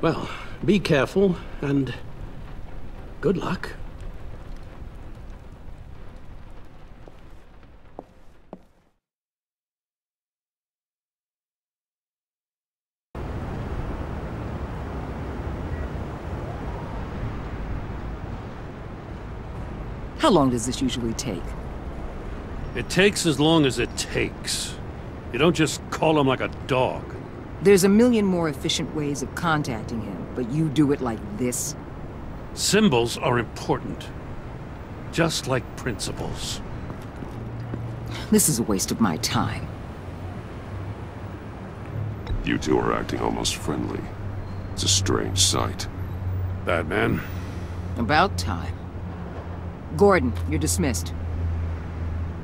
Well, be careful, and good luck. How long does this usually take? It takes as long as it takes. You don't just call him like a dog. There's a million more efficient ways of contacting him, but you do it like this? Symbols are important. Just like principles. This is a waste of my time. You two are acting almost friendly. It's a strange sight. Batman. About time. Gordon, you're dismissed.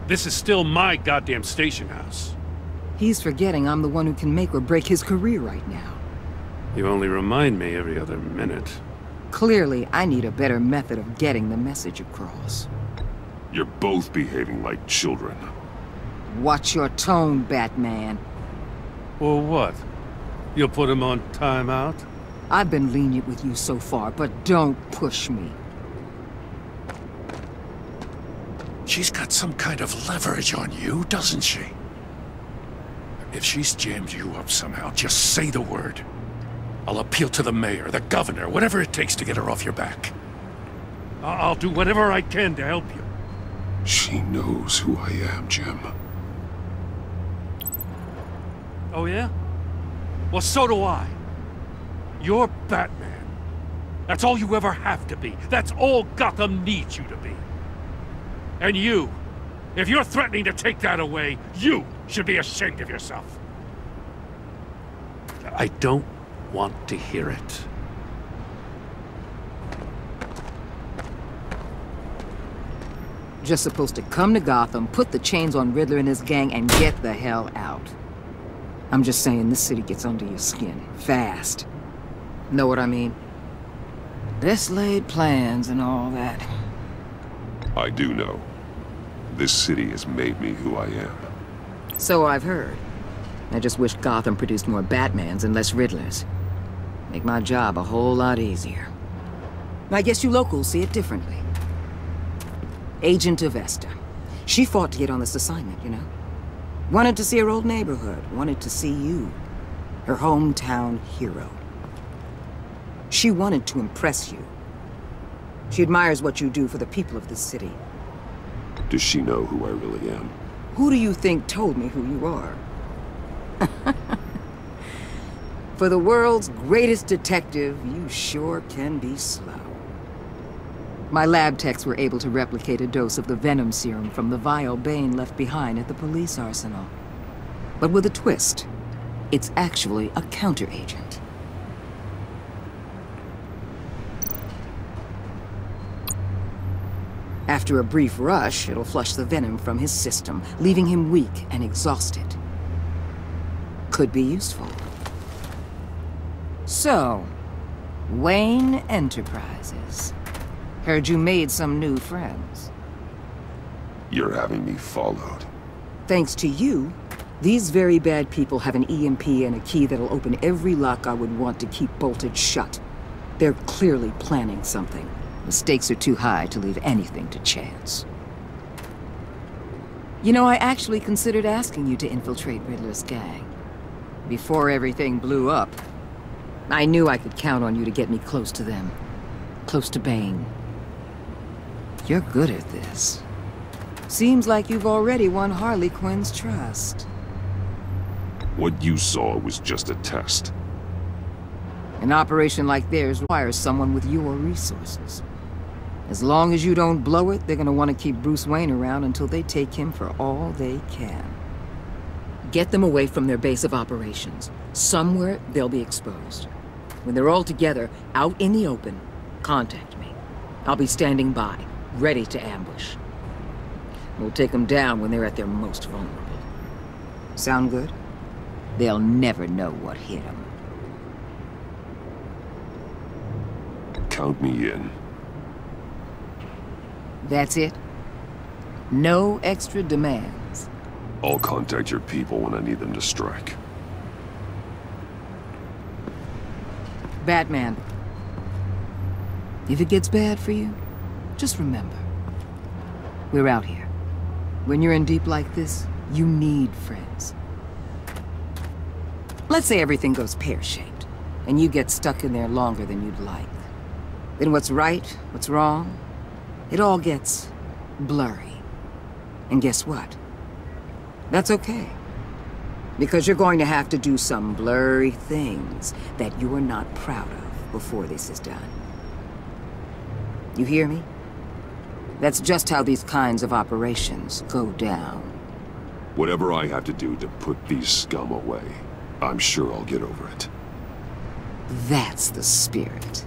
This is still my goddamn station house. He's forgetting I'm the one who can make or break his career right now. You only remind me every other minute. Clearly, I need a better method of getting the message across. You're both behaving like children. Watch your tone, Batman. Or what? You'll put him on timeout? I've been lenient with you so far, but don't push me. She's got some kind of leverage on you, doesn't she? If she's jammed you up somehow, just say the word. I'll appeal to the mayor, the governor, whatever it takes to get her off your back. I'll do whatever I can to help you. She knows who I am, Jim. Oh yeah? Well, so do I. You're Batman. That's all you ever have to be. That's all Gotham needs you to be. And you, if you're threatening to take that away, you should be ashamed of yourself. I don't want to hear it. Just supposed to come to Gotham, put the chains on Riddler and his gang, and get the hell out. I'm just saying, this city gets under your skin, fast. Know what I mean? Best laid plans and all that. I do know. This city has made me who I am. So I've heard. I just wish Gotham produced more Batmans and less Riddlers. Make my job a whole lot easier. I guess you locals see it differently. Agent Avesta. She fought to get on this assignment, you know? Wanted to see her old neighborhood. Wanted to see you. Her hometown hero. She wanted to impress you. She admires what you do for the people of this city. Does she know who I really am? Who do you think told me who you are? For the world's greatest detective, you sure can be slow. My lab techs were able to replicate a dose of the venom serum from the vial Bane left behind at the police arsenal. But with a twist, it's actually a counteragent. After a brief rush, it'll flush the venom from his system, leaving him weak and exhausted. Could be useful. So, Wayne Enterprises. Heard you made some new friends. You're having me followed. Thanks to you, these very bad people have an EMP and a key that'll open every lock I would want to keep bolted shut. They're clearly planning something. The stakes are too high to leave anything to chance. You know, I actually considered asking you to infiltrate Riddler's gang. Before everything blew up, I knew I could count on you to get me close to them. Close to Bane. You're good at this. Seems like you've already won Harley Quinn's trust. What you saw was just a test. An operation like theirs requires someone with your resources. As long as you don't blow it, they're gonna want to keep Bruce Wayne around until they take him for all they can. Get them away from their base of operations. Somewhere they'll be exposed. When they're all together, out in the open, contact me. I'll be standing by, ready to ambush. We'll take them down when they're at their most vulnerable. Sound good? They'll never know what hit them. Count me in. That's it? No extra demands? I'll contact your people when I need them to strike. Batman, if it gets bad for you, just remember, we're out here. When you're in deep like this, you need friends. Let's say everything goes pear-shaped, and you get stuck in there longer than you'd like. Then what's right, what's wrong, it all gets blurry. And guess what? That's okay. Because you're going to have to do some blurry things that you are not proud of before this is done. You hear me? That's just how these kinds of operations go down. Whatever I have to do to put these scum away, I'm sure I'll get over it. That's the spirit.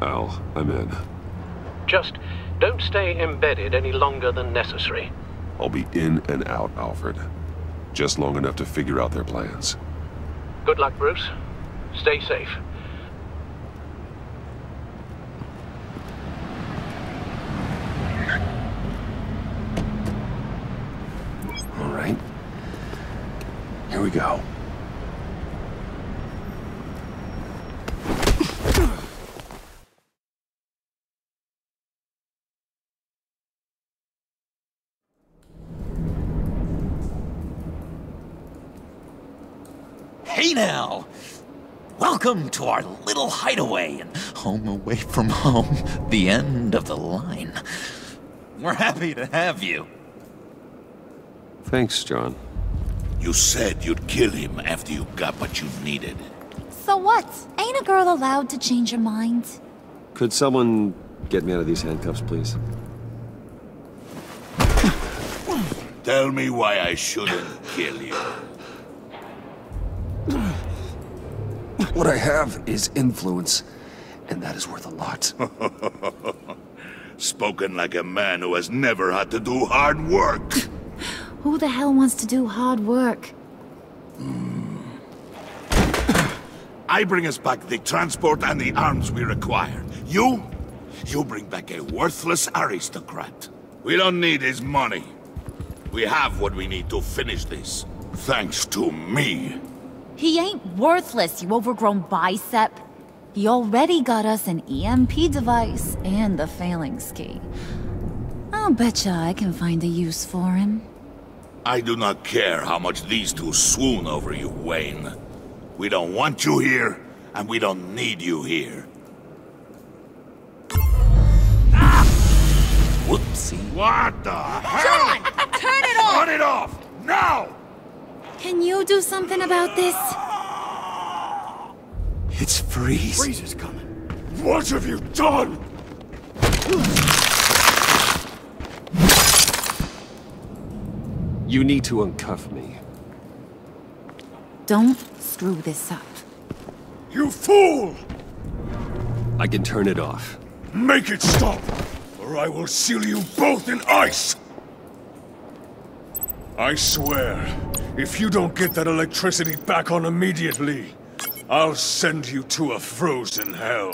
Al, I'm in. Just don't stay embedded any longer than necessary. I'll be in and out, Alfred. Just long enough to figure out their plans. Good luck, Bruce. Stay safe. All right. Here we go. Hey now! Welcome to our little hideaway and home away from home, the end of the line. We're happy to have you. Thanks, John. You said you'd kill him after you got what you needed. So what? Ain't a girl allowed to change her mind? Could someone get me out of these handcuffs, please? Tell me why I shouldn't kill you. What I have is influence, and that is worth a lot. Spoken like a man who has never had to do hard work. Who the hell wants to do hard work? I bring us back the transport and the arms we require. You bring back a worthless aristocrat. We don't need his money. We have what we need to finish this. Thanks to me. He ain't worthless, you overgrown bicep. He already got us an EMP device and the phalanx key. I'll betcha I can find a use for him. I do not care how much these two swoon over you, Wayne. We don't want you here, and we don't need you here. Ah! Whoopsie. What the hell? John! Turn it off! Cut it off! Now! Can you do something about this? It's Freeze. Freeze is coming. What have you done? You need to uncuff me. Don't screw this up. You fool! I can turn it off. Make it stop, or I will seal you both in ice! I swear, if you don't get that electricity back on immediately, I'll send you to a frozen hell.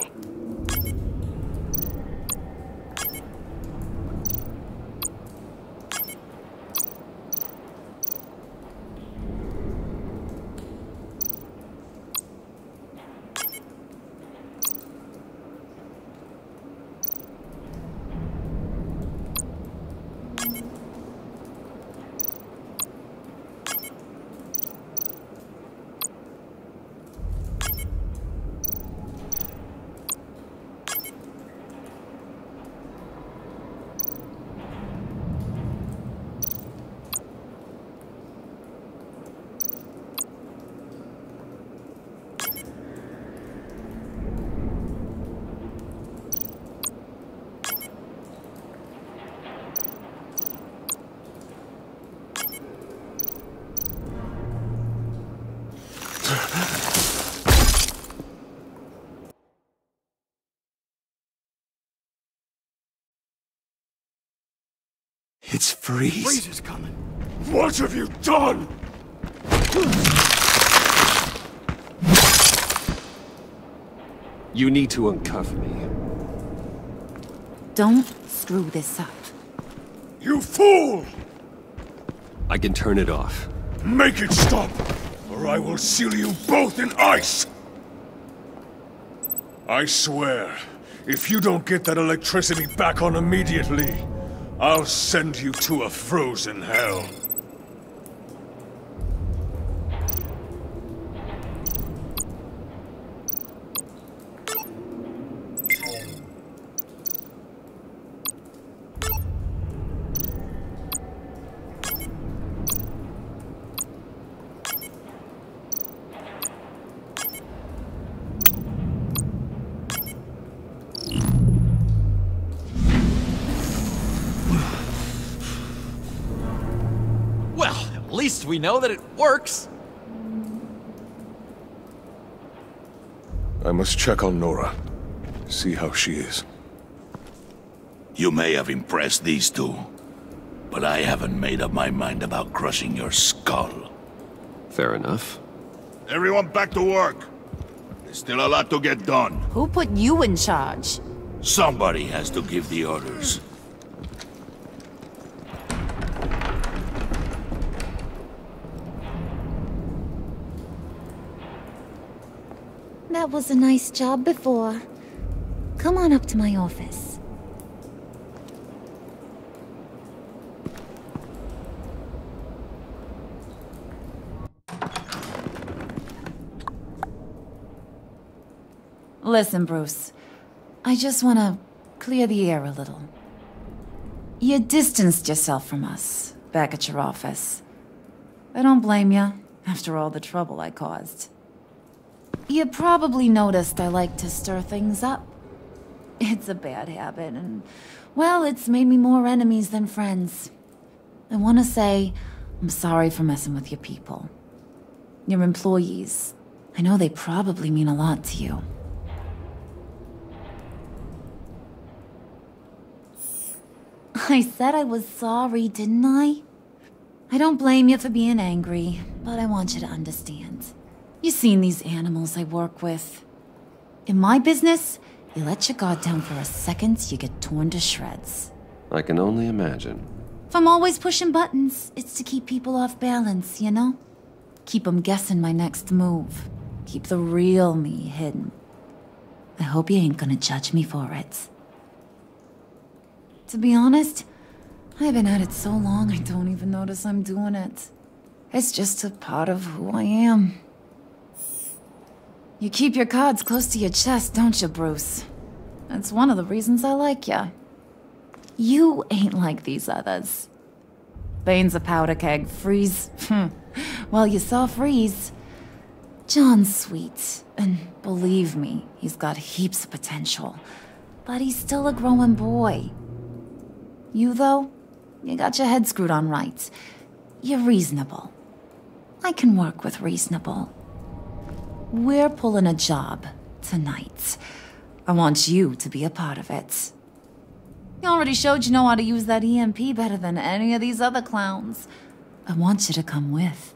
It's Freeze. Freeze is coming. What have you done? You need to uncuff me. Don't screw this up. You fool! I can turn it off. Make it stop, or I will seal you both in ice! I swear, if you don't get that electricity back on immediately, I'll send you to a frozen hell. At least we know that it works. I must check on Nora. See how she is. You may have impressed these two, but I haven't made up my mind about crushing your skull. Fair enough. Everyone back to work. There's still a lot to get done. Who put you in charge? Somebody has to give the orders. That was a nice job before. Come on up to my office. Listen, Bruce. I just want to clear the air a little. You distanced yourself from us back at your office. I don't blame you, after all the trouble I caused. You probably noticed I like to stir things up. It's a bad habit, and, well, it's made me more enemies than friends. I want to say I'm sorry for messing with your people. Your employees. I know they probably mean a lot to you. I said I was sorry, didn't I? I don't blame you for being angry, but I want you to understand. You've seen these animals I work with. In my business, you let your guard down for a second, you get torn to shreds. I can only imagine. If I'm always pushing buttons, it's to keep people off balance, you know? Keep them guessing my next move. Keep the real me hidden. I hope you ain't gonna judge me for it. To be honest, I've been at it so long I don't even notice I'm doing it. It's just a part of who I am. You keep your cards close to your chest, don't you, Bruce? That's one of the reasons I like you. You ain't like these others. Bane's a powder keg, Freeze. Well, you saw Freeze. John's sweet, and believe me, he's got heaps of potential. But he's still a growing boy. You, though, you got your head screwed on right. You're reasonable. I can work with reasonable. We're pulling a job tonight. I want you to be a part of it. You already showed you know how to use that EMP better than any of these other clowns. I want you to come with.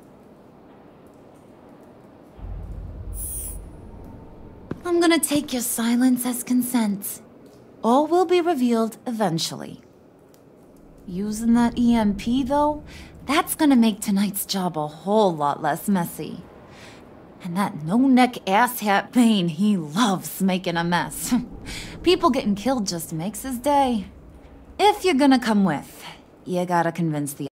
I'm gonna take your silence as consent. All will be revealed eventually. Using that EMP, though, that's gonna make tonight's job a whole lot less messy. And that no-neck asshat Bane, he loves making a mess. People getting killed just makes his day. If you're gonna come with, you gotta convince the